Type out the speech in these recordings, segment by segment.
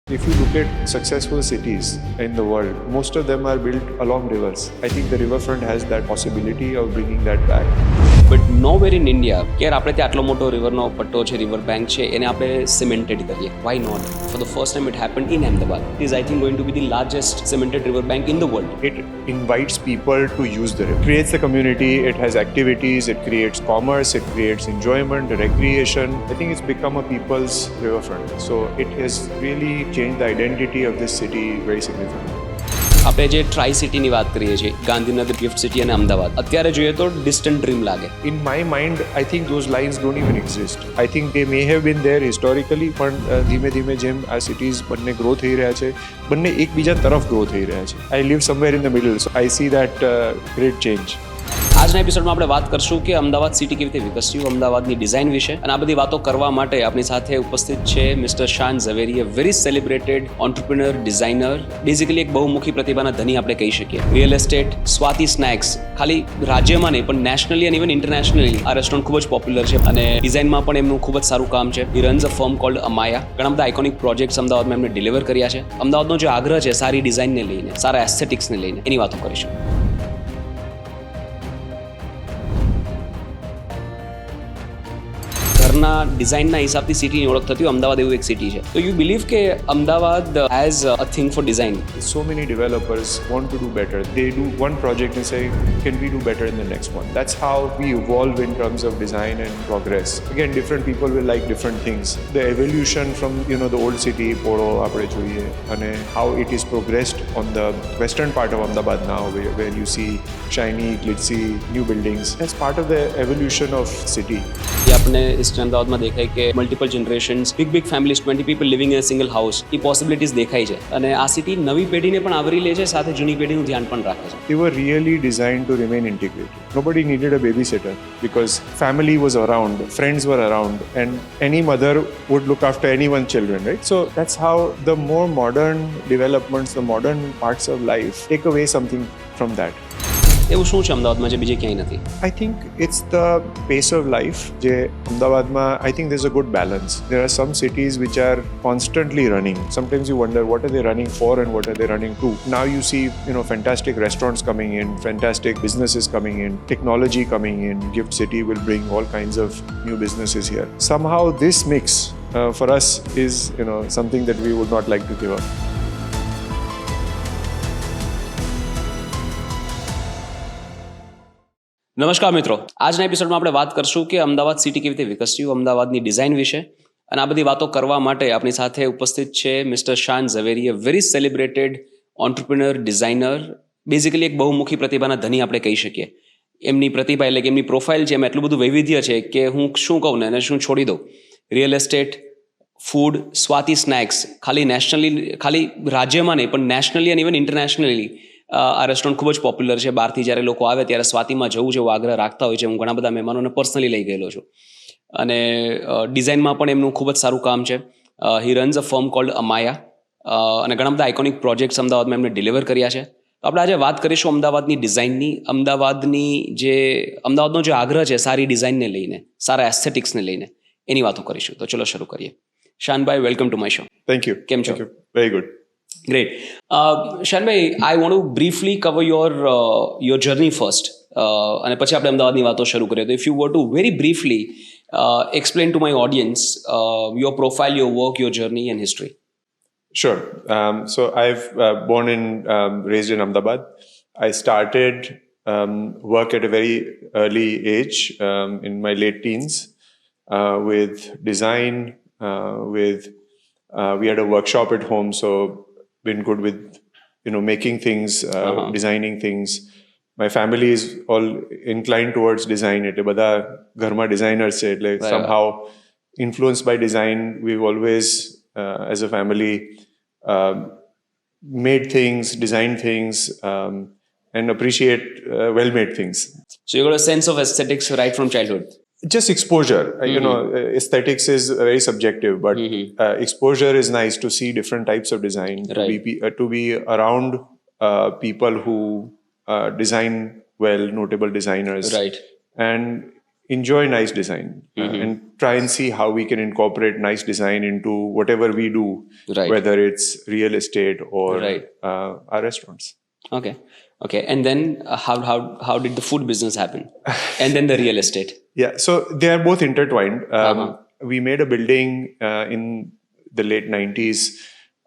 If you look at successful cities in the world, most of them are built along rivers. I think the riverfront has that possibility of bringing that back. But nowhere in India કે આપણે ત્યાં આટલો મોટો રિવરનો પટ્ટો છે, river bank છે, એને આપણે સિમેન્ટેડ કરીએ. Why not? For the first time it happened in Ahmedabad. It is I think going to be the largest cemented river bank in the world. It invites people to use the river. It creates a community, it has activities, it creates commerce, it creates enjoyment, recreation. I think it's become a people's riverfront. So it has really changed the identity of this city very significantly. આપણે જે try સિટીની વાત કરીએ છીએ, Gandhinagar, GIFT City અને અમદાવાદ, અત્યારે જોઈએ તો ડિસ્ટન્ટ ડ્રીમ લાગે. In my mind, I think those lines don't even exist. I think they may have been there historically, પણ ધીમે ધીમે જેમ આ સિટીઝ બંને ગ્રો થઈ રહ્યા છે, બંને એકબીજા તરફ ગ્રો થઈ રહ્યા છે. I live somewhere in the middle, so I see that great change. આજના એપિસોડમાં આપણે વાત કરશું કે અમદાવાદ સિટી કેવી રીતે વિકસ્યું, અમદાવાદની ડિઝાઇન વિશે. અને આ બધી વાતો કરવા માટે આપણી સાથે ઉપસ્થિત છે mister Shaan Zaveri, a very celebrated entrepreneur, designer, basically એક બહુમુખી પ્રતિભાના ધની આપણે કહી શકીએ. રિયલ એસ્ટેટ, સ્વાતિ સ્નેક્સ, ખાલી રાજ્યમાં નહીં પણ નેશનલી અને ઇવન ઇન્ટરનેશનલી આ રેસ્ટોરન્ટ ખૂબ જ પોપ્યુલર છે અને ડિઝાઇનમાં પણ એમનું ખૂબ જ સારું કામ છે. હી રન્સ અ ફર્મ કોલ્ડ અમાયા. ઘણા બધા આઇકોનિક પ્રોજેક્ટ્સ અમદાવાદમાં એમને ડિલિવર કર્યા છે. અમદાવાદનો જે આગ્રહ છે સારી ડિઝાઇનને લઈને, સારા એસ્થેટિક્સને લઈને, એની વાતો કરીશું. ઘરના ડિઝાઇનના હિસાબથી સિટીની ઓળખ થતી હોય, અમદાવાદ એવું એક સિટી છે. તો યુ બિલીવ કે Ahmedabad has a thing for design? So many developers want to do better. They do one project and say, can we do better in the next one? That's how we evolve in terms of design and progress. Again, different people will like different things. The evolution from, the old city, Poorv, આપણે જોઈએ, અને how it is progressed on the western part of Ahmedabad now, where you see shiny, glitzy, new buildings. That's part of the evolution of city. એ આપણે East અમદાવાદમાં દેખાય કે multiple generations, big families, 20 people living in a single house, A possibilities દેખાય છે. અને આ city નવી પેઢીને પણ આવરી લે છે, સાથે જૂની પેઢીનું ધ્યાન પણ રાખે છે. They were really designed to remain integrated. Nobody needed a babysitter because family was around, friends were around, and any mother would look after anyone's children, right? So that's how the more modern developments, the modern parts of life take away something from that. એવું શું છે અમદાવાદમાં જે બીજે ક્યાંય નથી? I think it's the pace of life. જે અમદાવાદમાં, I think there's a good balance. There are some cities which are constantly running. Sometimes you wonder what are they running for and what are they running to. Now you see, fantastic restaurants coming in, fantastic businesses coming in, technology coming in. GIFT City will bring all kinds of new businesses here. Somehow this mix for us is, something that we would not like to give up. નમસ્કાર મિત્રો, આજના એપિસોડમાં આપણે વાત કરશું કે Ahmedabad city કેવી રીતે વિકસ્યું, અમદાવાદની ડિઝાઇન વિશે. અને આ બધી વાતો કરવા માટે આપણી સાથે ઉપસ્થિત છે mister Shaan Zaveri, a very celebrated entrepreneur, designer, basically એક બહુમુખી પ્રતિભાના ધની આપણે કહી શકીએ. એમની પ્રતિભા એટલે કે એમની પ્રોફાઇલ છે, એમાં એટલું બધું વૈવિધ્ય છે કે હું શું કહું ને અને શું છોડી દઉં. Real estate, food, Swati snacks, ખાલી રાજ્યમાં નહીં પણ નેશનલી અને ઇવન ઇન્ટરનેશનલી આ રેસ્ટોરન્ટ ખૂબ જ પોપ્યુલર છે. બહારથી જ્યારે લોકો આવે ત્યારે સ્વાતિમાં જવું છે એવો આગ્રહ રાખતા હોય છે. હું ઘણા બધા મહેમાનોને પર્સનલી લઈ ગયેલો છું. અને ડિઝાઇનમાં પણ એમનું ખૂબ જ સારું કામ છે. હી રન્સ અ ફર્મ કોલ્ડ અમાયા. અને ઘણા બધા આઇકોનિક પ્રોજેક્ટ્સ અમદાવાદમાં એમને ડિલિવર કર્યા છે. તો આપણે આજે વાત કરીશું અમદાવાદની ડિઝાઇનની, અમદાવાદનો જે આગ્રહ છે સારી ડિઝાઇનને લઈને, સારા એસ્થેટિક્સને લઈને, એની વાતો કરીશું. તો ચલો શરૂ કરીએ. શાનભાઈ, welcome to my show. Thank you. કેમ છો? Thank you. Very good. Great. Shanbhai, I want to briefly cover your journey first. અને પછી આપણે અમદાવાદની વાતો શરૂ કરીએ. તો if you were to very briefly explain to my audience your profile, your work, your journey and history. Sure. So I've born and raised in Ahmedabad. I started work at a very early age, in my late teens, with design, we had a workshop at home, so been good with making things, designing things. My family is all inclined towards design. એટલે બધા ઘરમાં designers છે, એટલે somehow influenced by design, we've always as a family made things, designed things, and appreciate well-made things. So you got a sense of aesthetics right from childhood. Just exposure. Aesthetics is very subjective, but exposure is nice to see different types of design, right. to be around people who design well, notable designers. Right. And enjoy nice design and try and see how we can incorporate nice design into whatever we do, Right. whether it's real estate or Right. our restaurants. Okay. Okay. And then how did the food business happen? And then the real estate. Yeah, so they are both intertwined. We made a building in the late 90s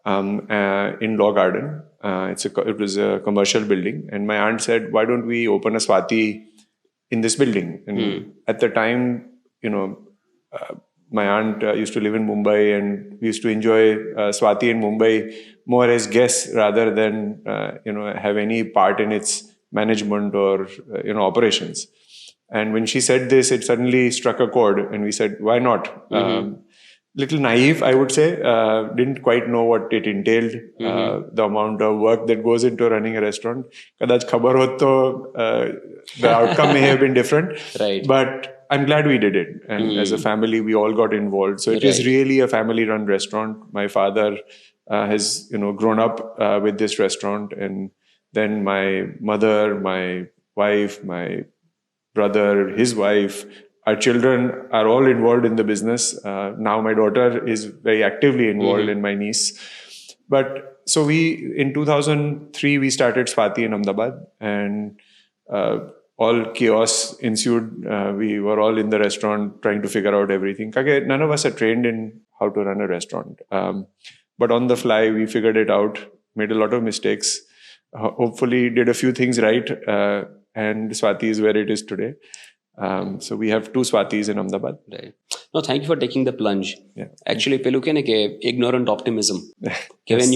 in Law Garden. It was a commercial building, and my aunt said, "Why don't we open a Swati in this building?" And at the time, my aunt used to live in Mumbai, and we used to enjoy Swati in Mumbai more as guests rather than have any part in its management or operations. And when she said this, it suddenly struck a chord, and we said, "Why not?" Little naive, I would say. Didn't quite know what it entailed, the amount of work that goes into running a restaurant. Kadach khabar hot to, the outcome may have been different. Right. But I'm glad we did it. And as a family, we all got involved. So it is really a family-run restaurant. My father has grown up with this restaurant. And then my mother, my wife, my brother, his wife, our children are all involved in the business. Now my daughter is very actively involved, and my niece. But so in 2003, we started Swati in Ahmedabad, and all chaos ensued. We were all in the restaurant trying to figure out everything. Kage, none of us are trained in how to run a restaurant. But on the fly, we figured it out, made a lot of mistakes, hopefully did a few things right, and Swati is where it is today. So we have 2 Swatis in Ahmedabad. Right. No, thank you for taking the plunge. Yeah. Actually, pelu ke ne ke ignorant optimism. Yes,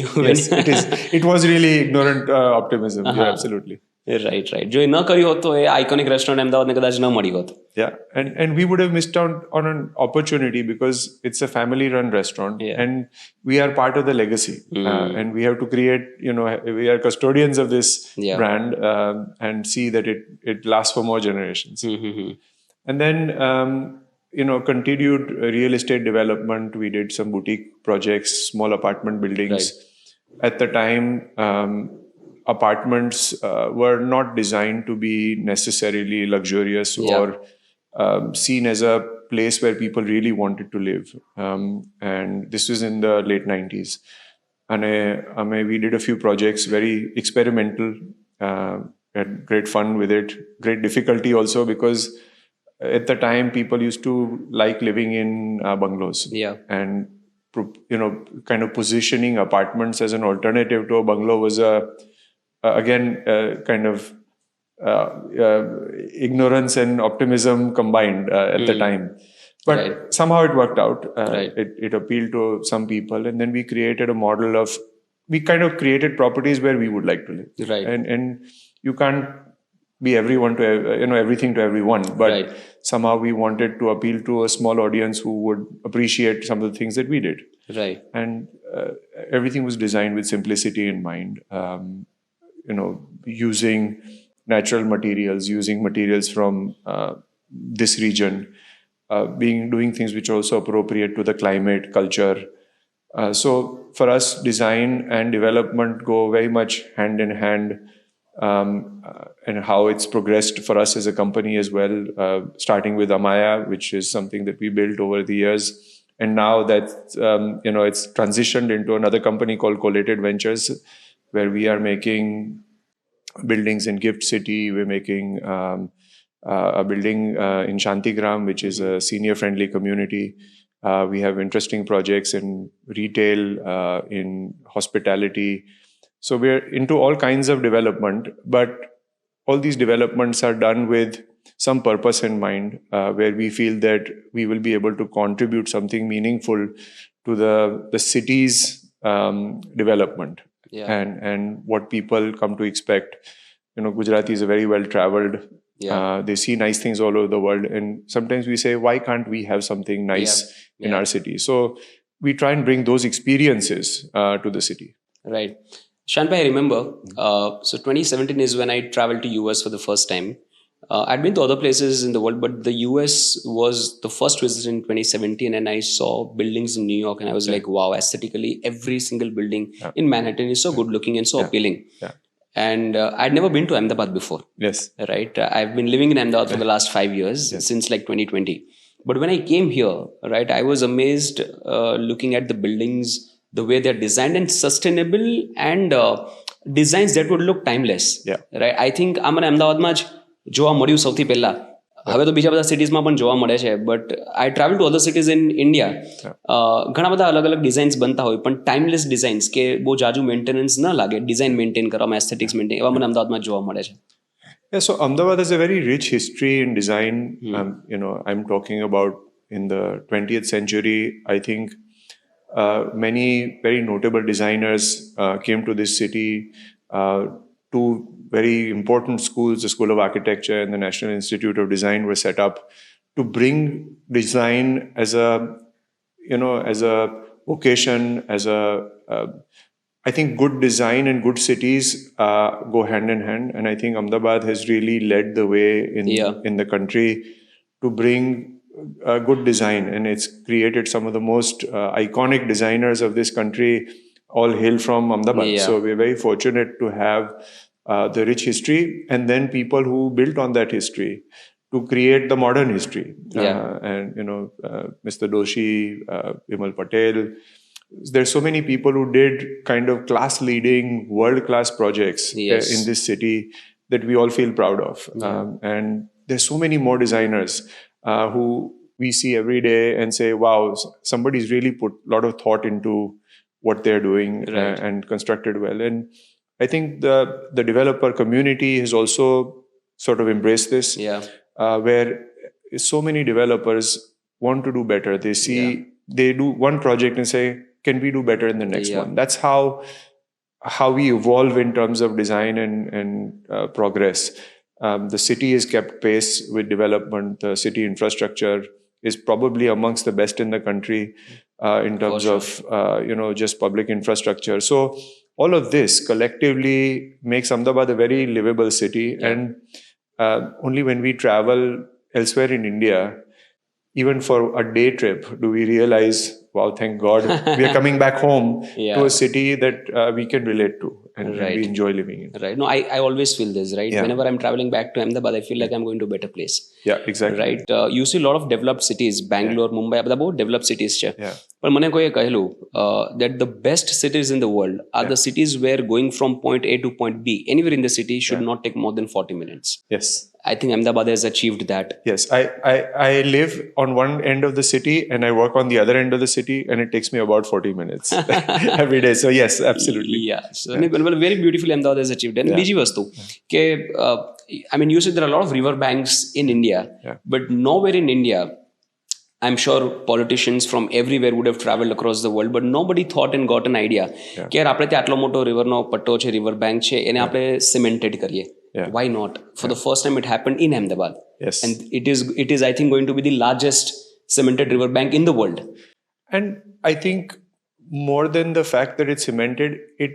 it was really ignorant optimism. Yeah, absolutely. Right. જો એ ન કર્યું હોત તો એ iconic restaurant અમદાવાદને કદાચ ન મળી હોત. Yeah, and we would have missed out on an opportunity because it's a family-run restaurant, and we are part of the legacy, and we have to create. We are custodians of this brand and see that it lasts for more generations. And then continued real estate development. We did some boutique projects, small apartment buildings. Right. At the time, apartments were not designed to be necessarily luxurious or seen as a place where people really wanted to live. And this was in the late 90s. And we did a few projects, very experimental, had great fun with it, great difficulty also because at the time people used to like living in bungalows. Yeah. And kind of positioning apartments as an alternative to a bungalow was kind of ignorance and optimism combined at the time. But somehow it worked out. It appealed to some people. And then we created a model we kind of created properties where we would like to live. Right. And you can't be everyone to, everything to everyone. But somehow we wanted to appeal to a small audience who would appreciate some of the things that we did. Right. And everything was designed with simplicity in mind. Using natural materials, using materials from this region, doing things which are also appropriate to the climate, culture. So for us, design and development go very much hand in hand, and how it's progressed for us as a company as well, starting with Amaya, which is something that we built over the years. And now that, it's transitioned into another company called Collated Ventures, where we are making buildings in GIFT City. We're making a building in Shantigram, which is a senior-friendly community. We have interesting projects in retail, in hospitality. So we're into all kinds of development, but all these developments are done with some purpose in mind, where we feel that we will be able to contribute something meaningful to the city's development. Yeah. And what people come to expect. Gujarati is a very well-traveled. Yeah. They see nice things all over the world. And sometimes we say, why can't we have something nice in our city? So we try and bring those experiences to the city. Right. Shanbhai, I remember, so 2017 is when I traveled to US for the first time. I'd been to other places in the world, but the US was the first visit in 2017, and I saw buildings in New York, and I was like, wow, aesthetically, every single building in Manhattan is so good looking and so appealing. Yeah. And I'd never been to Ahmedabad before. Yes. Right? I've been living in Ahmedabad for the last 5 years, since like 2020. But when I came here, right, I was amazed looking at the buildings, the way they're designed and sustainable, and designs that would look timeless. Yeah. Right? I think આમને અમદાવાદમાં જ જોવા મળ્યું સૌથી પહેલા. હવે તો બીજા બધા સિટીઝમાં પણ જોવા મળે છે, but I travel to other cities in India. ઘણા બધા અલગ અલગ ડિઝાઇન્સ બનતા હોય, પણ ટાઈમલેસ ડિઝાઇન્સ કે બહુ જાજુ મેન્ટેનન્સ ન લાગે, ડિઝાઇન મેન્ટેન કરવામાં, એસ્થેટિક્સ મેન્ટેન, એવા મને અમદાવાદમાં જોવા મળે છે. Yeah, so Ahmedabad has a very rich history in design. I'm talking about in the 20th century. I think many very notable designers came to this city. Two very important schools, the School of Architecture and the National Institute of Design, were set up to bring design as a vocation, I think good design and good cities go hand in hand, and I think Ahmedabad has really led the way in the country to bring good design, and it's created some of the most iconic designers of this country all hail from Ahmedabad. Yeah. So we're very fortunate to have the rich history, and then people who built on that history to create the modern history. Mr. Doshi, Vimal Patel. There's so many people who did kind of class-leading, world-class projects in this city that we all feel proud of. And there's so many more designers who we see every day and say, wow, somebody's really put a lot of thought into what they're doing and constructed well. And I think the developer community has also sort of embraced this, where so many developers want to do better. They see, they do one project and say, can we do better in the next one? That's how we evolve in terms of design and progress. The city is kept pace with development. The city infrastructure is probably amongst the best in the country in terms of just public infrastructure. So all of this collectively makes Ahmedabad a very livable city. And only when we travel elsewhere in India, even for a day trip, do we realize, wow, thank God, we are coming back home to a city that we can relate to and we enjoy living in. Right. No, I always feel this, right? Whenever I'm traveling back to Ahmedabad, I feel like I'm going to a better place. Yeah, exactly. Right. You see a lot of developed cities, Bangalore, Mumbai, બધા બહુ developed cities છે. પણ મને કોઈએ કહેલું that the best cities in the world are the cities where going from point A to point B, anywhere in the city, should not take more than 40 minutes. Yes. I think Ahmedabad has achieved that. Yes, I live on one end of the city and I work on the other end of the city, and it takes me about 40 minutes every day. So yes, absolutely. Yeah. So very beautifully Ahmedabad has achieved. And બીજી વસ્તુ કે I mean, you said there are a lot of river banks in India, but nowhere in India, I'm sure politicians from everywhere would have traveled across the world, but nobody thought and got an idea કે યાર આપણે ત્યાં આટલો મોટો રિવરનો પટ્ટો છે, river bank છે, એને આપણે સિમેન્ટેડ કરીએ. Why not? For the first time it happened in Ahmedabad. Yes. And it is I think going to be the largest cemented river bank in the world. And I think more than the fact that it's cemented, it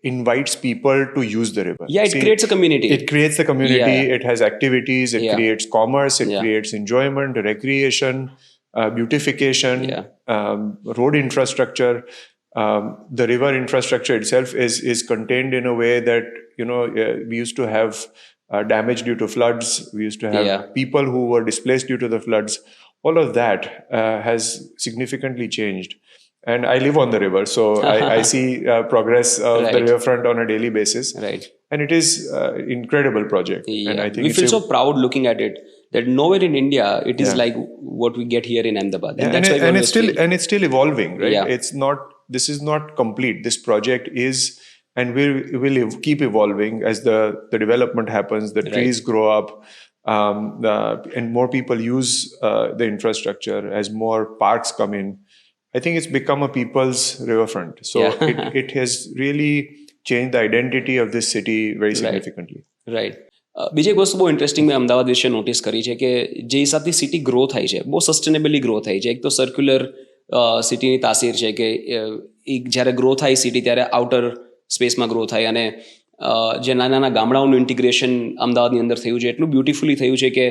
invites people to use the river. Yeah, it creates a community. It creates the community. It has activities. It creates commerce. It creates enjoyment, recreation, beautification, road infrastructure. The river infrastructure itself is contained in a way that, we used to have damage due to floods. We used to have people who were displaced due to the floods. All of that has significantly changed. And I live on the river, so I see progress of the riverfront on a daily basis. Right. And it is an incredible project. And I think we feel so proud looking at it that nowhere in India it is like what we get here in Ahmedabad. And that's why it's still evolving, right? This is not complete. This project is and will keep evolving as the development happens, the trees grow up, and more people use the infrastructure as more parks come in. I think it's become a people's riverfront. So it has really changed the identity of this city very significantly. Right. બીજી એક વસ્તુ બહુ interesting મેં અમદાવાદ વિશે notice કરી છે કે જે હિસાબથી સિટી ગ્રો થાય છે, બહુ સસ્ટેનેબલી ગ્રો થાય છે. એક તો સર્ક્યુલર સિટીની તાસીર છે કે જ્યારે ગ્રો થાય સિટી ત્યારે આઉટર સ્પેસમાં ગ્રો થાય, અને જે નાના નાના ગામડાઓનું ઇન્ટિગ્રેશન અમદાવાદની અંદર થયું છે, એટલું બ્યુટિફુલી થયું છે કે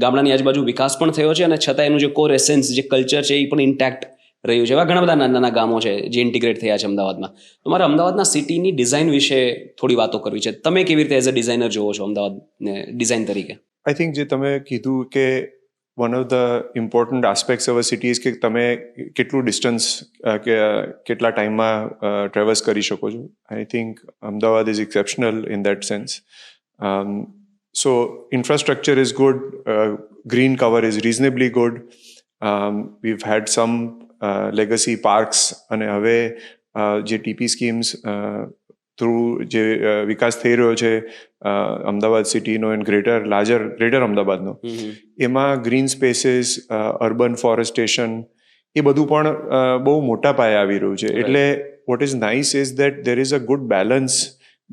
ગામડાની આજુબાજુ વિકાસ પણ થયો છે, અને છતાં એનું જે કોર એસેન્સ, જે કલ્ચર છે, એ પણ ઇન્ટેક્ટ રહ્યું છે. એવા ઘણા બધા નાના નાના ગામો છે જે ઇન્ટિગ્રેટ થયા છે અમદાવાદમાં. તો મારે અમદાવાદના સિટીની ડિઝાઇન વિશે થોડી વાતો કરવી છે. તમે કેવી રીતે એઝ અ ડિઝાઇનર જોવો છો અમદાવાદને ડિઝાઇન તરીકે? આઈ થિંક જે તમે કીધું કે one of the important aspects of a city is કે તમે કેટલું ડિસ્ટન્સ કેટલા ટાઈમમાં ટ્રેવર્સ કરી શકો છો. I think Ahmedabad is exceptional in that sense. So infrastructure is good, green cover is reasonably good. We've had some legacy parks અને હવે જે ટીપી સ્કીમ્સ થ્રુ જે વિકાસ થઈ રહ્યો છે અમદાવાદ સિટીનો એન્ડ ગ્રેટર અમદાવાદનો, એમાં ગ્રીન સ્પેસીસ, અર્બન ફોરેસ્ટેશન, એ બધું પણ બહુ મોટા પાયે આવી રહ્યું છે. એટલે what is nice is that there is a good balance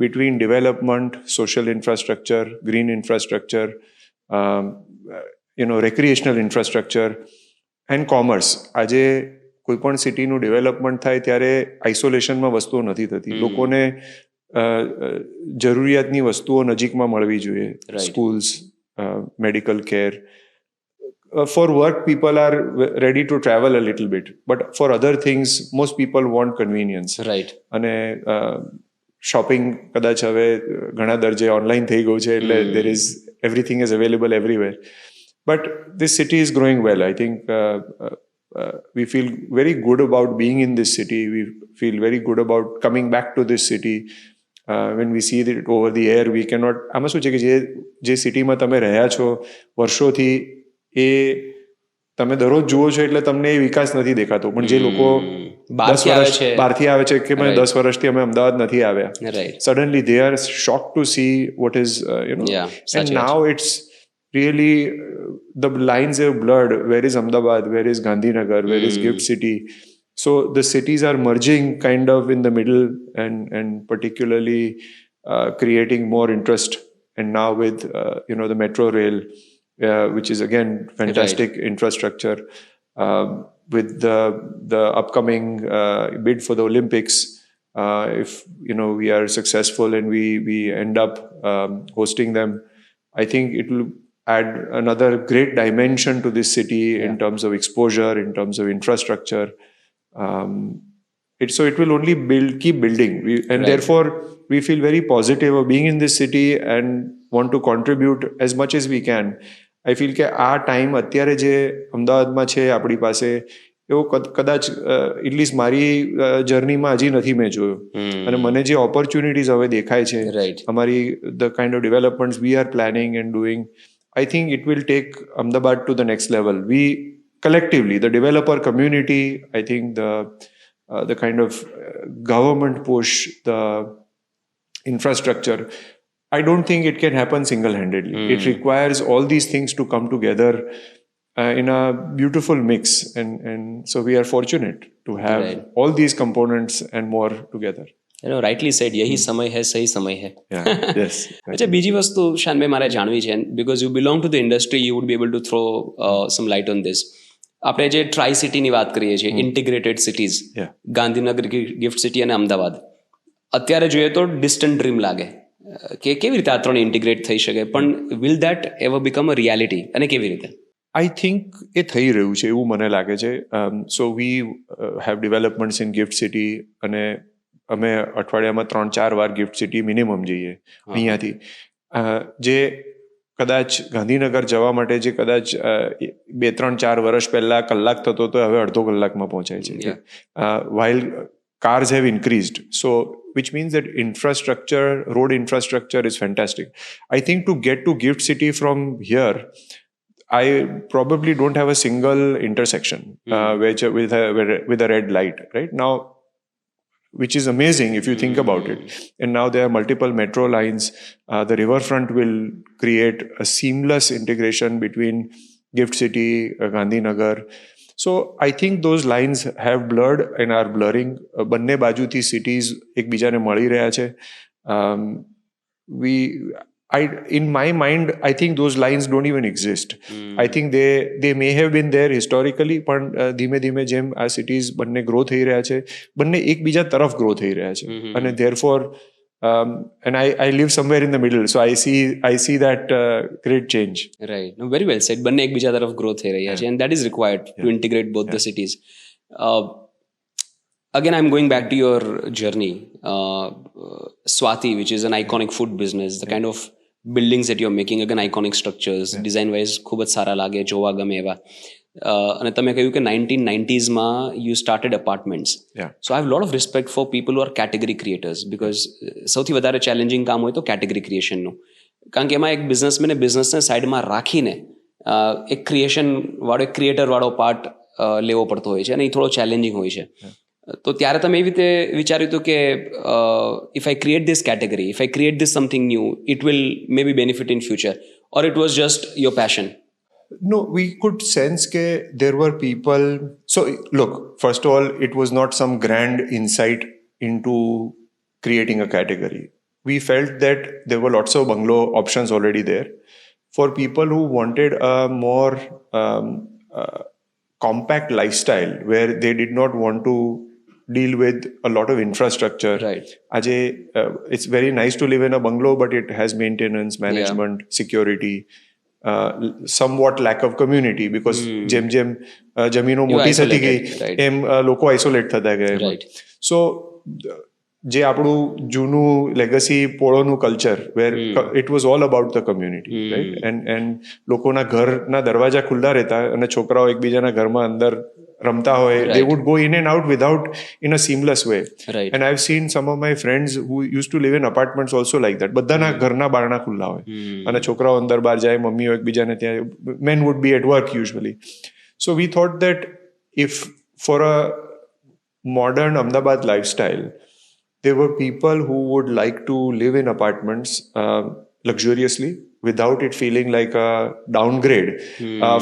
between development, social infrastructure, green infrastructure, recreational infrastructure and commerce. આજે કોઈ પણ સિટીનું ડેવલપમેન્ટ થાય ત્યારે આઇસોલેશનમાં વસ્તુઓ નથી થતી. લોકોને જરૂરિયાતની વસ્તુઓ નજીકમાં મળવી જોઈએ. Schools, medical care. For work, people are ready to travel a little bit, but for other things, most people want convenience. Right. અને શોપિંગ કદાચ હવે ઘણા દરજે ઓનલાઈન થઈ ગયું છે, એટલે there is everything is available everywhere. But this city is growing well. I think we feel very good about being in this city. We feel very good about coming back to this city. When we see it over the air, we cannot. આમાં શું છે કે જે સિટીમાં તમે રહ્યા છો વર્ષોથી, એ તમે દરરોજ જુઓ છો એટલે તમને એ વિકાસ નથી દેખાતો. પણ જે લોકો બહારથી આવે છે કે 10 વર્ષથી અમે અમદાવાદ નથી આવ્યા, suddenly they are shock to see what is and now it's really the lines have blurred. Where is Ahmedabad? Where is Gandhinagar? Where is GIFT City? So the cities are merging kind of in the middle and particularly creating more interest. And now with the metro rail, which is again fantastic infrastructure, with the upcoming bid for the Olympics, if we are successful and we end up hosting them, I think it will add another great dimension to this city in terms of exposure, in terms of infrastructure. So it will only keep building. Therefore, we feel very positive of being in this city and want to contribute as much as we can. I feel કે આ time અત્યારે જે અમદાવાદમાં છે આપણી પાસે, એવો કદાચ એટલીસ્ટ મારી જર્નીમાં હજી નથી મેં જોયો. અને મને જે ઓપોર્ચ્યુનિટીઝ હવે દેખાય છે, અમારી the kind of developments we are planning and doing, I think it will take Ahmedabad to the next level. We collectively, the developer community, I think the kind of government push, the infrastructure, I don't think it can happen single-handedly. It requires all these things to come together in a beautiful mix. And so we are fortunate to have all these components and more together. Rightly said, યહી સમય હૈ, સહી સમય હૈ. Yes. અચ્છા, બીજી વસ્તુ શાનભાઈ મારે જાણવી છે, because you belong to the industry, you would be able to throw some light on this. આપણે જે ટ્રાય સિટીની વાત કરીએ છીએ, integrated cities, Gandhinagar, GIFT City અને અમદાવાદ, અત્યારે જોઈએ તો ડિસ્ટન્ટ ડ્રીમ લાગે કે કેવી રીતે આ ત્રણ ઇન્ટિગ્રેટ થઈ શકે, પણ will that ever become a reality, અને કેવી રીતે? આઈ થિંક એ થઈ રહ્યું છે એવું મને લાગે છે. So we have developments in GIFT City, અને અમે અઠવાડિયામાં 3-4 વાર ગિફ્ટ સિટી મિનિમમ જઈએ અહીંયાથી. જે કદાચ ગાંધીનગર જવા માટે જે કદાચ 2-3-4 વર્ષ પહેલા કલાક થતો તો હવે અડધો કલાકમાં પહોંચાય છે. while cars have increased, so which means that road infrastructure is fantastic. I think to get to GIFT City from here, I probably don't have a single intersection with a red light right now, which is amazing if you think about it. And now there are multiple metro lines. The riverfront will create a seamless integration between GIFT City, Gandhinagar. So I think those lines have blurred and are blurring. બંને બાજુથી cities એકબીજાને મળી રહ્યા છે. In my mind, I think those lines don't even exist. I think they may have been there historically, પણ ધીમે ધીમે જેમ આ cities બંને ગ્રો થઈ રહ્યા છે, બંને એકબીજા તરફ ગ્રો થઈ રહ્યા છે. અને therefore, and I live somewhere in the middle, so I see that great change. Right. No, very well said. બંને એકબીજા તરફ ગ્રો થઈ રહ્યા છે, and that is required to integrate both the cities. Again, I'm going back to your journey. Swati, which is an iconic food business, the kind of buildings that you're making, again, iconic structures, design wise ખૂબ જ સારા લાગે, જોવા ગમે એવા. અને તમે કહ્યું કે 1990s માં you started apartments. Yeah. So I have a lot of respect for people who are category creators, because સૌથી વધારે ચેલેન્જિંગ કામ હોય તો કેટેગરી ક્રિએશનનું. કારણ કે એમાં એક બિઝનેસમેને બિઝનેસને સાઈડમાં રાખીને એક ક્રિએશન વાળો, એક ક્રિએટર વાળો પાર્ટ લેવો પડતો હોય છે, અને એ થોડો ચેલેન્જિંગ હોય છે. તો ત્યારે તમે એવી રીતે વિચાર્યું હતું કે if I create this category, if I create this something new, it will may be benefit in future, or it was just your passion? No, we could sense that there were people. So, look, first of all, it was not some grand insight into creating a category. We felt that there were lots of bungalow options already there. For people who wanted a more compact lifestyle where they did not want to deal with a lot of infrastructure. Right. Ajay, it's very nice to live in a bungalow, but it has maintenance, management, security. Somewhat lack of community, because જેમ જમીનો મોટી થતી ગઈ એમ લોકો isolate થતા ગયા. સો જે આપણું જૂનું લેગસી પોળોનું culture where it was all about the community, right, and લોકોના ઘરના દરવાજા ખુલ્લા રહેતા અને છોકરાઓ એકબીજાના ઘરમાં અંદર રમતા હોય. They would go in and out without in a seamless way. Right. And I've seen some of my friends who used to live in apartments also like that. બધાના ઘરના બારણા ખુલ્લા હોય અને છોકરાઓ અંદર બહાર જાય, મમ્મીઓ એકબીજાને ત્યાં, men would be at work usually. So we thought that if for a modern Ahmedabad lifestyle, there were people who would like to live in apartments luxuriously without it feeling like a downgrade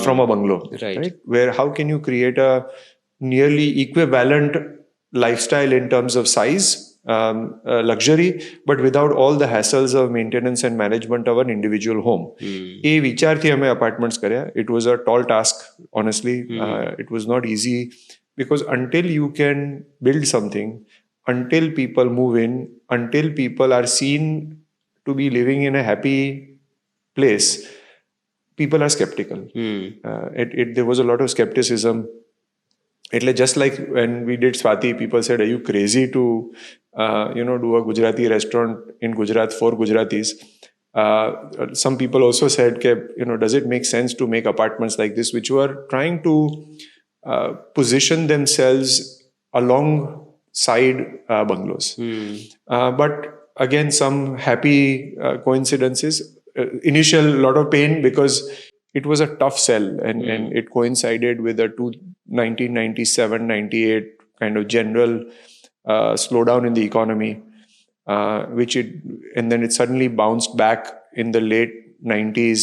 from a bungalow. Right? Where how can you create a nearly equivalent lifestyle in terms of size, luxury, but without all the hassles of maintenance and management of an individual home. એ વિચારથી અમે apartments કર્યા. It was a tall task, honestly. It was not easy, because until you can build something, until people move in, until people are seen to be living in a happy place, people are skeptical. There was a lot of skepticism. Just like when we did Swati, people said, are you crazy to do a Gujarati restaurant in Gujarat for Gujaratis? Some people also said, does it make sense to make apartments like this, which were trying to position themselves alongside bungalows. But again, some happy coincidences. Initial lot of pain, because it was a tough sell, and it coincided with a 1997-98 kind of general slowdown in the economy, and then it suddenly bounced back in the late 90s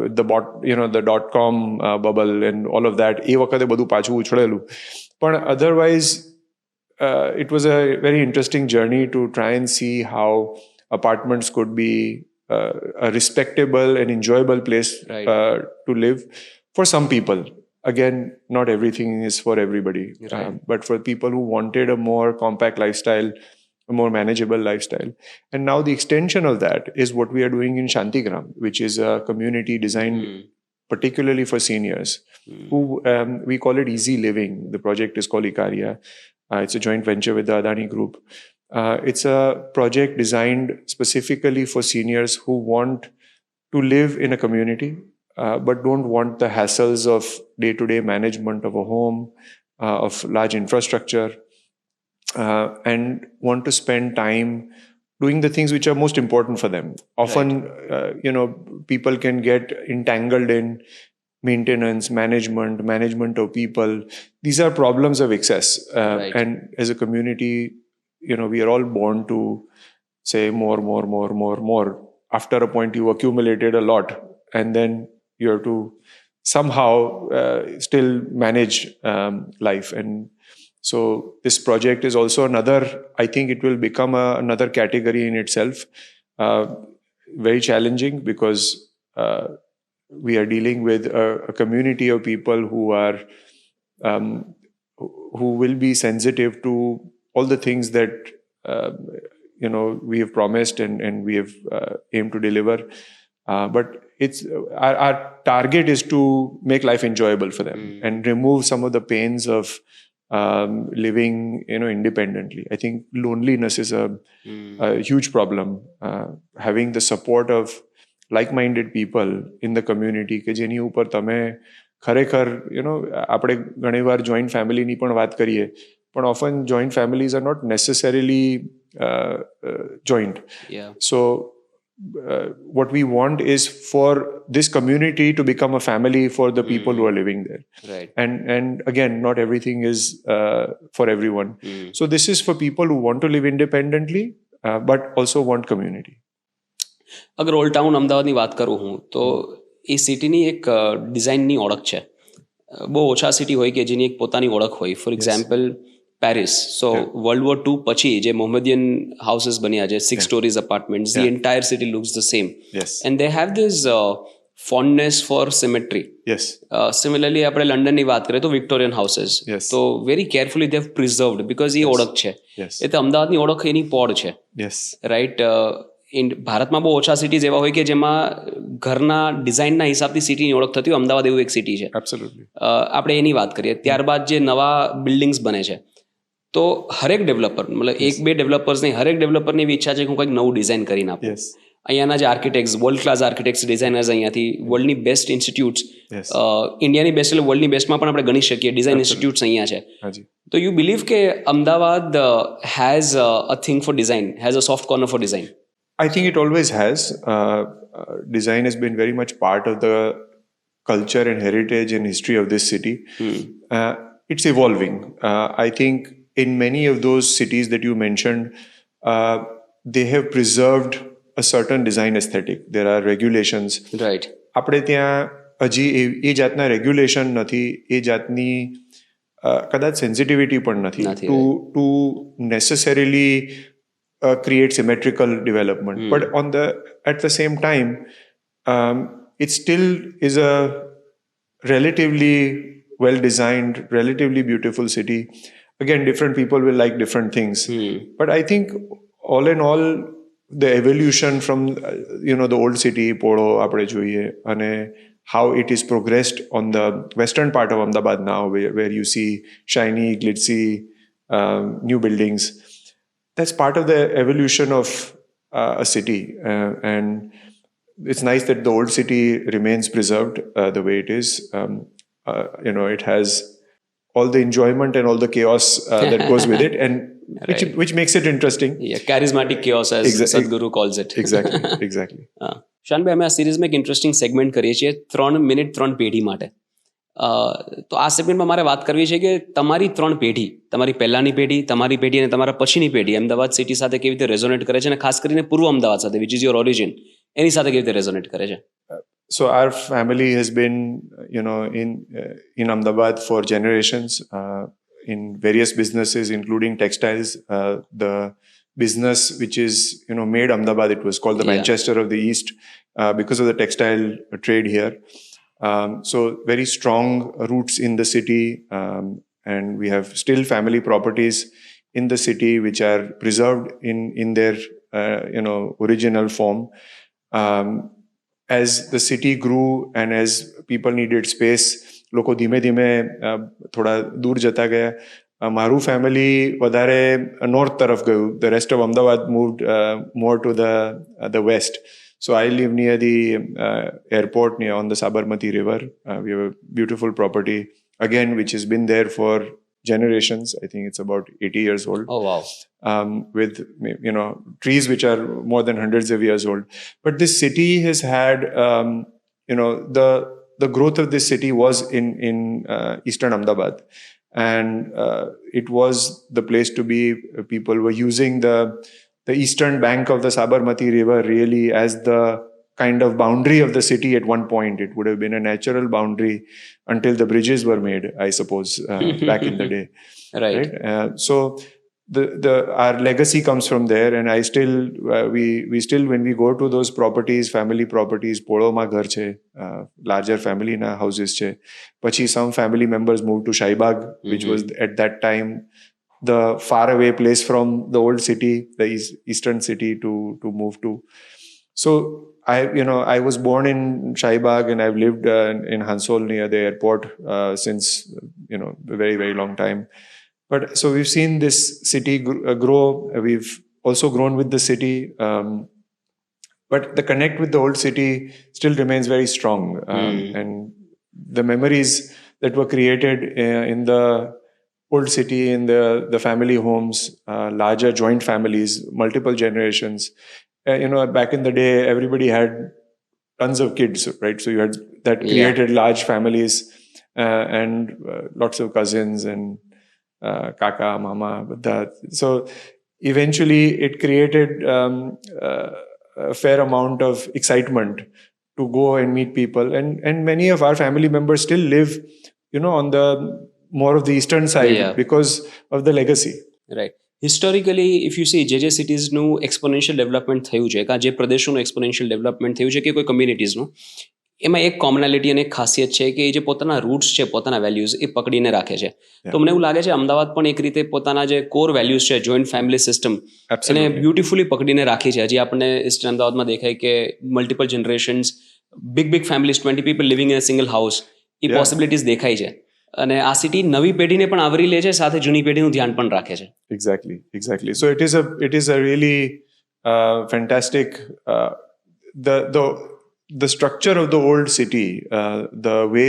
with the dot-com bubble and all of that. એ વખતે બધું પાછું ઉછળેલું. પણ otherwise, it was a very interesting journey to try and see how apartments could be a respectable and enjoyable place to live for some people. Again, not everything is for everybody, but for people who wanted a more compact lifestyle, a more manageable lifestyle. And now the extension of that is what we are doing in Shantigram, which is a community designed particularly for seniors, who we call it Easy Living. The project is called Ikaria. It's a joint venture with the Adani Group. It's a project designed specifically for seniors who want to live in a community, but don't want the hassles of day-to-day management of a home, of large infrastructure, and want to spend time doing the things which are most important for them. Often, people can get entangled in maintenance, management of people. These are problems of excess. And as a community, we are all born to say more. After a point, you accumulated a lot, and then you have to somehow still manage life. And so this project is also another, I think it will become another category in itself. Very challenging, because we are dealing with a community of people who will be sensitive to all the things that we have promised and we have aimed to deliver. But it's our target is to make life enjoyable for them and remove some of the pains of living, independently. I think loneliness is a huge problem. Having the support of like-minded people in the community કે જેની ઉપર તમે ખરેખર આપણે ઘણીવાર joint ફેમિલીની પણ વાત કરીએ, પણ often joint families are not necessarily joint. Yeah. So what we want is for this community to become a family for the people who are living there. Right. And again, not everything is for everyone. So this is for people who want to live independently, but also want community. અગર old town અમદાવાદની વાત કરું હું તો એ સિટીની એક ડિઝાઇનની ઓળખ છે. બહુ ઓછા સિટી હોય કે જેની એક પોતાની ઓળખ હોય. For example Paris. So world war 2 પછી જે મોહમ્મદિયન હાઉસીસ બન્યા છે, 6 stories apartments, the entire city looks the same. Yes. And they have this fondness for symmetry. Yes. Similarly, આપણે લંડનની વાત કરીએ તો વિક્ટોરિયન હાઉસીસ. Yes. તો very carefully they have preserved because એ ઓળખ છે. Yes. એ તો અમદાવાદની ઓળખ એની પોળ છે. Yes. રાઈટ. ભારતમાં બહુ ઓછા સિટીઝ એવા હોય કે જેમાં ઘરના ડિઝાઇનના હિસાબથી સિટીની ઓળખ થતી હોય. અમદાવાદ એવું એક સિટી છે. Absolutely. આપણે એની વાત કરીએ. ત્યારબાદ જે નવા બિલ્ડિંગ્સ બને છે તો હરેક ડેવલપર, મતલબ એક બે ડેવલપર્સ નહીં, હરેક ડેવલપરની એવી ઈચ્છા છે કે હું કંઈક નવું ડિઝાઇન કરીને આપું. Yes. અહીંયાના જે architects, world class architects, designers અહીંયાથી વર્લ્ડની બેસ્ટ ઇન્સ્ટિટ્યૂટ્સ, Yes. ઇન્ડિયાની બેસ્ટ એટલે વર્લ્ડની બેસ્ટમાં પણ આપણે ગણી શકીએ ડિઝાઇન ઇન્સ્ટિટ્યૂટ્સ અહીંયા છે. Haji. તો યુ બિલીવ કે Ahmedabad has a thing for design, has a soft corner for design? I think it always has. Design has been very much part of the culture and heritage and history of this city. It's evolving. I think in many of those cities that you mentioned, they have preserved a certain design aesthetic. There are regulations. Right. આપણે ત્યાં હજી એ જાતના regulation નથી, એ જાતની કદાચ sensitivity પણ નથી નથી, to necessarily create symmetrical development. But at the same time, it still is a relatively well-designed, relatively beautiful city. Again, different people will like different things. But I think all in all, the evolution from the old city, Poorv, આપણે જોઈએ, અને how it is progressed on the western part of Ahmedabad now, where you see shiny, glitzy, new buildings. That's part of the evolution of a city, and it's nice that the old city remains preserved the way it is. It has all the enjoyment and all the chaos that goes with it, and which makes it interesting. Yeah, charismatic chaos as Sadhguru calls it. Exactly. શાનભાઈ, અમે આ સિરીઝમાં એક interesting segment કરીએ છીએ 3 minute 3 પેઢી માટે. તો આ સેગમેન્ટમાં મારે વાત કરવી છે કે તમારી 3 પેઢી, તમારી પહેલાની પેઢી, તમારી પેઢી અને તમારા પછીની પેઢી અમદાવાદ સિટી સાથે કેવી રીતે રેઝોનેટ કરે છે, અને ખાસ કરીને પૂર્વ અમદાવાદ સાથે, વિચ ઇઝ યોર ઓરિજિન, એની સાથે કેવી રીતે રેઝોનેટ કરે છે? So our family has been, in Ahmedabad for generations, in various businesses, including textiles. The business which is, made Ahmedabad, it was called the Manchester of the East, because of the textile trade here. So very strong roots in the city, and we have still family properties in the city which are preserved in their original form. As the city grew and as people needed space, લોકો ધીમે ધીમે થોડા દૂર જતા ગયા. મારું family વધારે north તરફ ગયું. The rest of Ahmedabad moved more to the west. So I live near the airport, on the Sabarmati River. We have a beautiful property, again, which has been there for generations. I think it's about 80 years old. Oh, wow. With, trees which are more than hundreds of years old. But this city has had, the growth of this city was in eastern Ahmedabad. And it was the place to be. People were using the eastern bank of the Sabarmati River really as the kind of boundary of the city at one point. It would have been a natural boundary until the bridges were made, I suppose, back in the day. Right. So our legacy comes from there, and I still, we still, when we go to those properties, family properties, Poorv માં ઘર છે, larger family na houses છે. પછી some family members moved to Shaibag, which was at that time the far away place from the old city, the eastern city to move to. So I was born in Shaibag, and I've lived in Hansol near the airport since a very, very long time. But so we've seen this city grow. We've also grown with the city. But the connect with the old city still remains very strong. And the memories that were created in the old city, in the family homes, larger joint families, multiple generations. Back in the day, everybody had tons of kids, right? So you had that created large families and lots of cousins and kaka, mama. So eventually it created a fair amount of excitement to go and meet people. And many of our family members still live, on the more of the eastern side because of the legacy. Right historically if you C જે સિટીઝનું exponential development થયું છે કાં જે પ્રદેશોનું exponential development થયું છે કે કોઈ કમ્યુનિટીઝનું એમાં એક કોમનાલિટી અને એક ખાસિયત છે કે એ જે પોતાના રૂટ્સ છે પોતાના વેલ્યુઝ એ પકડીને રાખે છે તો મને એવું લાગે છે અમદાવાદ પણ એક રીતે પોતાના જે કોર વેલ્યુઝ છે જોઈન્ટ ફેમિલી સિસ્ટમ એને બ્યુટિફુલી પકડીને રાખી છે હજી આપણને ઇસ્ટ અમદાવાદમાં દેખાય કે multiple generations big families 20 people living in a single house A possibilities દેખાય છે અને આ સિટી નવી પેઢીને પણ આવરી લે છે સાથે જૂની પેઢીનું ધ્યાન પણ રાખે છે. Exactly. So it is a really fantastic the structure of the old city, the way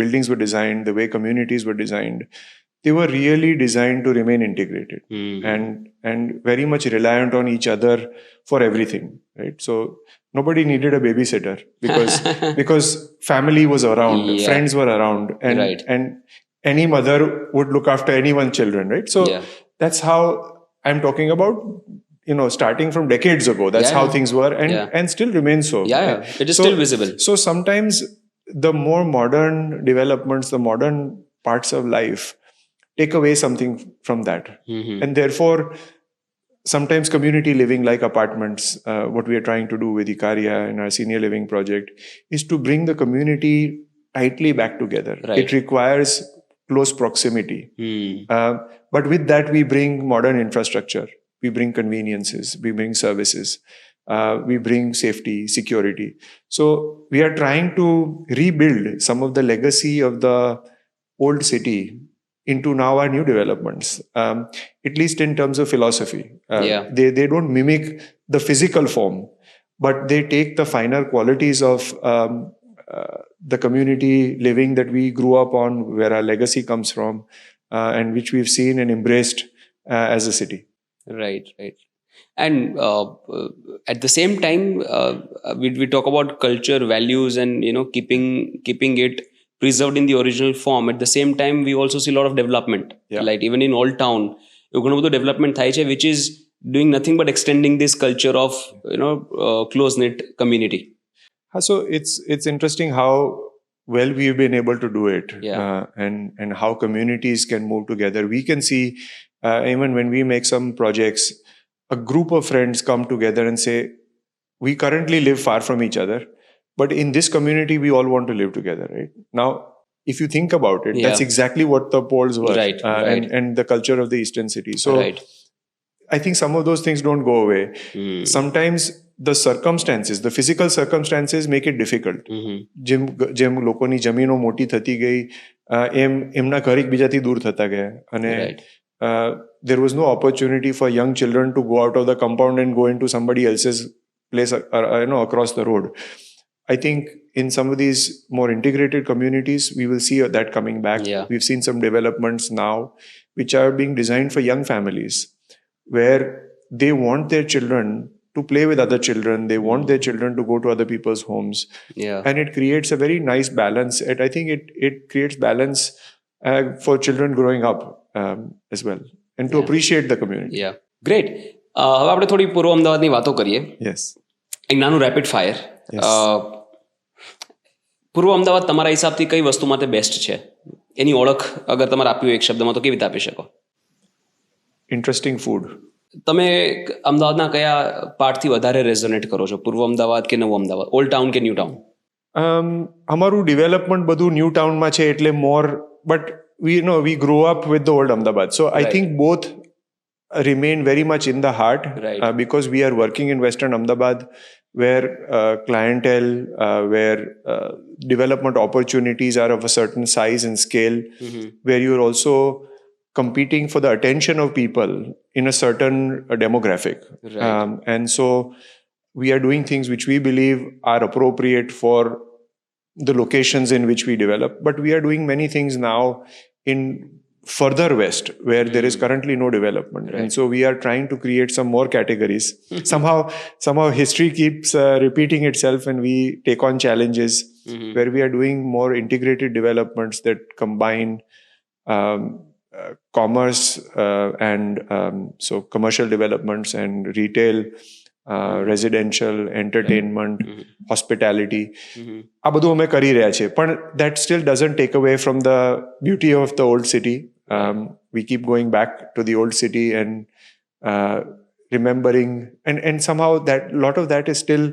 buildings were designed, the way communities were designed, they were really designed to remain integrated and very much reliant on each other for everything, right? So nobody needed a babysitter because family was around, friends were around, and any mother would look after anyone's children, right? So that's how I'm talking about, starting from decades ago. That's how things were and still remain so. It is still visible. So sometimes the more modern developments, the modern parts of life take away something from that. And therefore, sometimes community living like apartments, what we are trying to do with Ikaria and our senior living project is to bring the community tightly back together. Right. It requires close proximity. But with that, we bring modern infrastructure. We bring conveniences. We bring services. We bring safety, security. So we are trying to rebuild some of the legacy of the old city into now our new developments, at least in terms of philosophy. They don't mimic the physical form, but they take the finer qualities of the community living that we grew up on, where our legacy comes from, and which we've seen and embraced as a city. Right. And at the same time, we talk about culture, values, and keeping it preserved in the original form. At the same time, we also see a lot of development. Like even in Old Town, ઘણું બધું development થાય છે, which is doing nothing but extending this culture of close-knit community. So it's interesting how well we've been able to do it, and how communities can move together. We can see even when we make some projects, a group of friends come together and say, we currently live far from each other, but in this community, we all want to live together, right? Now, if you think about it, that's exactly what the poles were, and the culture of the eastern city. So I think some of those things don't go away. Sometimes the circumstances, the physical circumstances make it difficult. જેમ લોકોની જમીનો મોટી થતી ગઈ, એમના ઘર એકબીજાથી દૂર થતા ગયા, અને there was no opportunity for young children to go out of the compound and go into somebody else's place, across the road. I think in some of these more integrated communities, we will see that coming back. We've seen some developments now which are being designed for young families, where they want their children to play with other children. They want their children to go to other people's homes. And it creates a very nice balance. And I think it creates balance for children growing up as well, and to appreciate the community. Great. હવે આપણે થોડી પૂર્વ અમદાવાદની વાતો કરીએ. એક નાનું rapid fire. પૂર્વ અમદાવાદ તમારા હિસાબથી કઈ વસ્તુ માટે બેસ્ટ છે? એની ઓળખ અગર તમારે આપવી હોય એક શબ્દમાં તો કેવી રીતે આપી શકો? Interesting food. તમે અમદાવાદના કયા પાર્ટથી વધારે રેઝોનેટ કરો છો? પૂર્વ અમદાવાદ કે નવું અમદાવાદ, ઓલ્ડ ટાઉન કે ન્યૂ ટાઉન? અમારું ડેવલપમેન્ટ બધું ન્યૂ ટાઉનમાં છે, એટલે મોર, but we grew up with the old Ahmedabad. So I think both remain very much in the heart, because we are working in Western Ahmedabad, where clientele, where development opportunities are of a certain size and scale, where you're also competing for the attention of people in a certain demographic. Right. And so we are doing things which we believe are appropriate for the locations in which we develop. But we are doing many things now in further west where there is currently no development. Right. And so we are trying to create some more categories. Somehow history keeps repeating itself, and we take on challenges where we are doing more integrated developments that combine commerce and so commercial developments and retail, residential, entertainment, hospitality. આ બધું અમે કરી રહ્યા છે, પણ that still doesn't take away from the beauty of the old city. We keep going back to the old city and remembering, and somehow that lot of that is still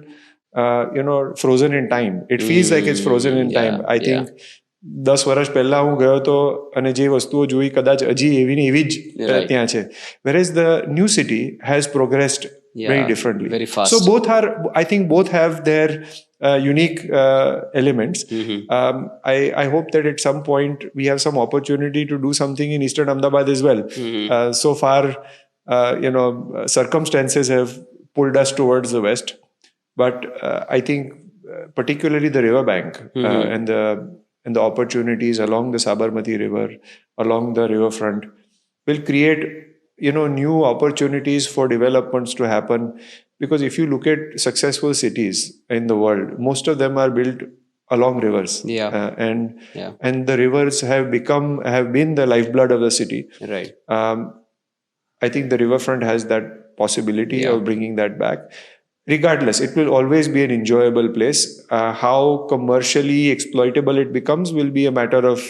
frozen in time. It feels like it's frozen in time. I think 10 વર્ષ પહેલા હું ગયો હતો અને જે વસ્તુઓ જોઈ કદાચ હજી એવી ને એવી જ ત્યાં છે. Whereas the new city has progressed very differently. Very fast. So I think both have their unique elements. I hope that at some point we have some opportunity to do something in Eastern Ahmedabad as well. So far, circumstances have pulled us towards the west. But I think particularly the riverbank and the opportunities along the Sabarmati River, along the riverfront, will create new opportunities for developments to happen. Because if you look at successful cities in the world, most of them are built along rivers. And the rivers have been the lifeblood of the city. Right. I think the riverfront has that possibility of bringing that back. Regardless, it will always be an enjoyable place. How commercially exploitable it becomes will be a matter of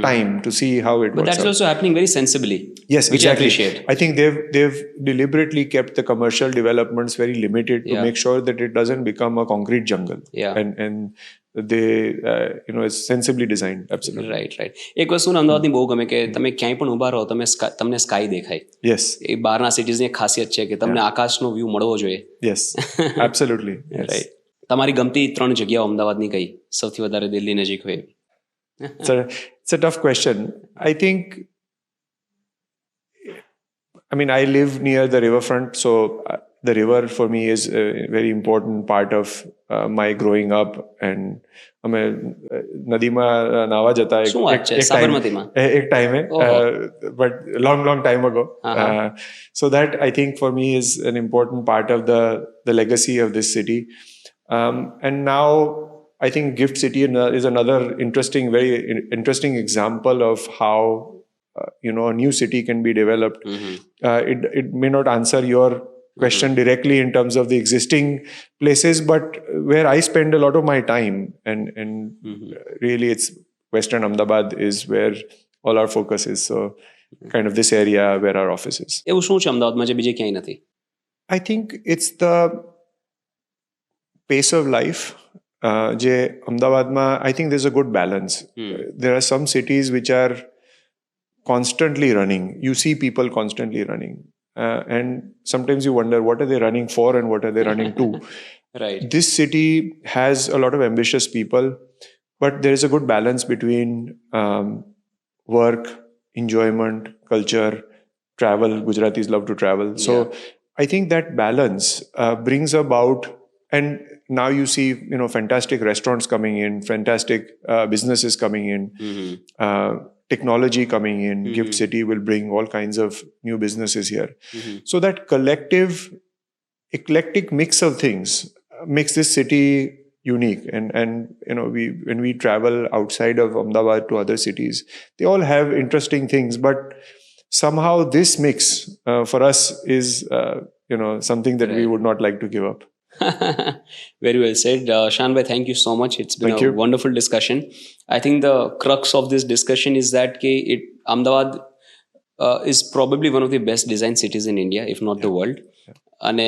time to see how it works. But that's also happening very sensibly. Yes, which exactly. I appreciate. I think they've deliberately kept the commercial developments very limited to make sure that it doesn't become a concrete jungle. And they it's sensibly designed. Absolutely. Right. એક વસ્તુ અમદાવાદની બહુ ગમે કે તમે ક્યાંય પણ ઊભા રહો તમને સ્કાય દેખાય. Yes. એ બહારના સિટીઝની એક ખાસિયત છે કે તમને આકાશનો વ્યૂ મળવો જોઈએ. Yes. Absolutely. Yes. Right. તમારી ગમતી 3 જગ્યાઓ અમદાવાદની કઈ સૌથી વધારે દિલ્હી નજીક હોય? It's a tough question. I think, I live near the riverfront, so the river for me is a very important part of my growing up. And નદીમાં નાવા જતા એક ટાઈમે, but long time ago. So that I think for me is an important part of the legacy of this city. And now I think GIFT City is another very interesting example of how a new city can be developed. It may not answer your question directly in terms of the existing places, but where I spend a lot of my time, and really it's Western Ahmedabad is where all our focus is. So kind of this area where our office is. એવું શું છે અમદાવાદમાં જે બીજે ક્યાંય નથી? I think it's the pace of life. જે અમદાવાદમાં I think there's a good balance. There are some cities which are constantly running. You see people constantly running. And sometimes you wonder, what are they running for and what are they running to? Right. This city has a lot of ambitious people, but there is a good balance between work, enjoyment, culture, travel. Gujaratis love to travel. So I think that balance brings about, and now you see, fantastic restaurants coming in, fantastic businesses coming in, technology coming in. GIFT City will bring all kinds of new businesses here. So that collective, eclectic mix of things makes this city unique. And when we travel outside of Ahmedabad to other cities, they all have interesting things. But somehow this mix for us is, something that we would not like to give up. Very well said. Shaan bhai, thank you so much. It's been a wonderful discussion. I think the crux of this discussion is that Ahmedabad is probably one of the best designed cities in India, if not the world. And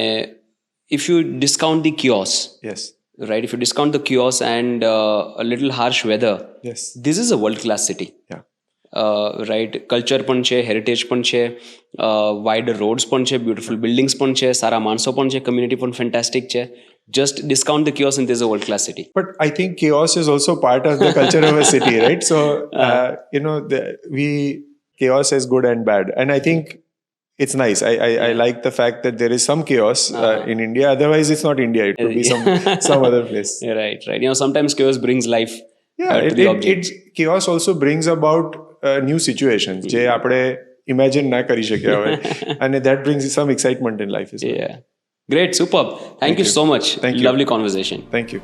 if you discount the chaos, right? If you discount the chaos and a little harsh weather, this is a world-class city. Right culture પણ છે, heritage પણ છે, wide rods પણ છે, beautiful buildings પણ છે, સારા માણસો પણ છે, કમ્યુનિટી પણ ફેન્ટાસ્ટિક છે. Just discount the chaos and there's a world-class city. But I think chaos is also part of the culture of a city, right? So, chaos as good and bad. And I think it's nice. I like the fact that there is some chaos in India. Otherwise, it's not India. It could be some other place. Yeah, right. Sometimes chaos brings life. Yeah, to the object. chaos also brings about new situations. જે આપણે imagine ના કરી શક્યા હોય. And that brings some excitement in life as well. Yeah. Great, superb. Thank you so much. Thank you. Lovely conversation. Thank you.